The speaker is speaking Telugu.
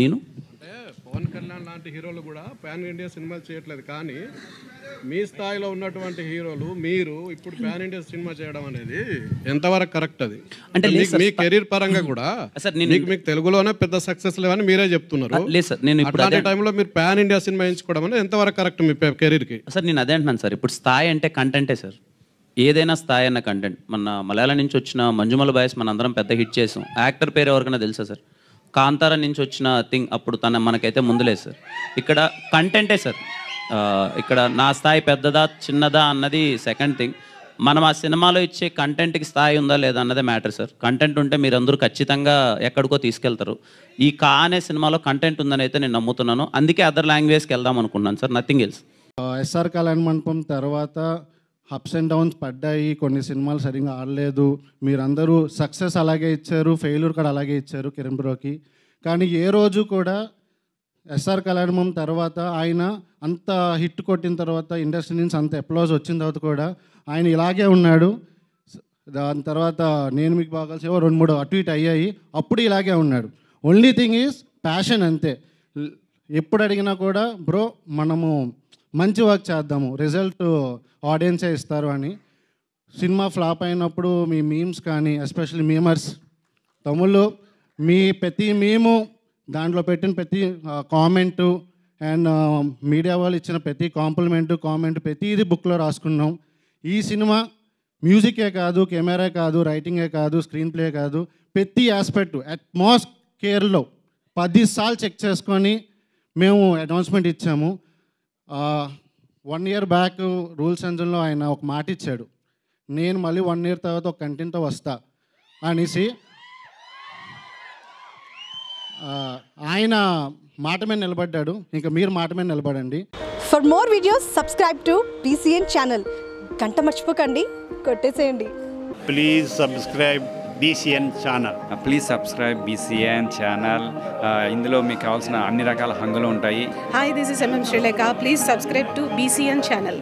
నేను అంటే పవన్ కళ్యాణ్ లాంటి హీరోలు కూడా పాన్ ఇండియా సినిమాలు చేయట్లేదు, కానీ మీ స్థాయిలో ఉన్నటువంటి హీరోలు మీరు ఇప్పుడు పాన్ ఇండియా సినిమా చేయడం అనేది ఎంతవరకు కరెక్ట్? అది అంటే మీ కెరీర్ పరంగా కూడా సార్ మీకు తెలుగులోనే పెద్ద సక్సెస్ లేవని మీరే చెప్తున్నారు. లేదు సార్, నేను ఇప్పుడు అట్లాంటి టైంలో మీరు పాన్ ఇండియా సినిమా ఎంచుకోవడం అనేది ఎంతవరకు కరెక్ట్ మీ కెరీర్కి? సార్ నేను అదే అంటున్నాను సార్, ఇప్పుడు స్థాయి అంటే కంటెంటే సార్. ఏదైనా స్థాయి అన్న కంటెంట్. మన మలయాళం నుంచి వచ్చిన మంజుమల బాయ్స్ మన అందరం పెద్ద హిట్ చేసాం. యాక్టర్ పేరు ఎవరికైనా తెలుసా సార్? కాంతారా నుంచి వచ్చిన థింగ్ అప్పుడు మనకైతే ముందులేదు సార్. ఇక్కడ కంటెంటే సార్. ఇక్కడ నా స్థాయి పెద్దదా చిన్నదా అన్నది సెకండ్ థింగ్. మనం ఆ సినిమాలో ఇచ్చే కంటెంట్కి స్థాయి ఉందా లేదా అన్నదే మ్యాటర్ సార్. కంటెంట్ ఉంటే మీరందరూ ఖచ్చితంగా ఎక్కడికో తీసుకెళ్తారు. ఈ అనే సినిమాలో కంటెంట్ ఉందని అయితే నేను నమ్ముతున్నాను. అందుకే అదర్ లాంగ్వేజ్కి వెళ్దాం అనుకున్నాను సార్, నథింగ్ ఎల్స్. ఎస్ఆర్ కళ్యాణ మండపం తర్వాత అప్స్ అండ్ డౌన్స్ పడ్డాయి, కొన్ని సినిమాలు సరిగ్గా ఆడలేదు. మీరందరూ సక్సెస్ అలాగే ఇచ్చారు, ఫెయిల్యూర్ కూడా అలాగే ఇచ్చారు కిరణ్ బ్రోకి. కానీ ఏ రోజు కూడా ఎస్ఆర్ కళ్యాణం తర్వాత ఆయన అంత హిట్ కొట్టిన తర్వాత ఇండస్ట్రీ నుంచి అంత అప్లాజ్ వచ్చిన తర్వాత కూడా ఆయన ఇలాగే ఉన్నాడు. దాని తర్వాత నేను మీకు బాగా కలిసి 2-3 అటు ఇటు అయ్యాయి, అప్పుడు ఇలాగే ఉన్నాడు. ఓన్లీ థింగ్ ఈజ్ ప్యాషన్ అంతే. ఎప్పుడు అడిగినా కూడా బ్రో మనము మంచి వర్క్ చేద్దాము, రిజల్ట్ ఆడియన్సే ఇస్తారు అని. సినిమా ఫ్లాప్ అయినప్పుడు మీ మీమ్స్ కానీ, ఎస్పెషల్లీ మీమర్స్ తమిళ్లో మీ ప్రతి మేము దాంట్లో పెట్టిన ప్రతి కామెంటు అండ్ మీడియా వాళ్ళు ఇచ్చిన ప్రతి కామెంట్ ప్రతిదీ బుక్లో రాసుకున్నాం. ఈ సినిమా మ్యూజికే కాదు, కెమెరా కాదు, రైటింగే కాదు, స్క్రీన్ ప్లే కాదు, ప్రతి ఆస్పెక్ట్ అట్మాస్ఫియర్లో 10 సార్లు చెక్ చేసుకొని మేము అనౌన్స్మెంట్ ఇచ్చాము. 1 year బ్యాక్ రూల్స్ ఎంజన్లో ఆయన ఒక మాట ఇచ్చాడు, నేను మళ్ళీ 1 year తర్వాత ఒక కంటెంట్తో వస్తా అనేసి. ఆయన మాట మీద నిలబడ్డాడు, ఇంకా మీరు మాట మీద నిలబడండి. For more videos subscribe to BCN channel. గంట మర్చిపోకండి, కొట్టేసేయండి. Please subscribe BCN channel. Please subscribe BCN channel. ఇందులో మీకు కావాల్సిన అన్ని రకాల హంగులు ఉంటాయి. Hi, this is MM Sri Lanka. Please subscribe to BCN channel.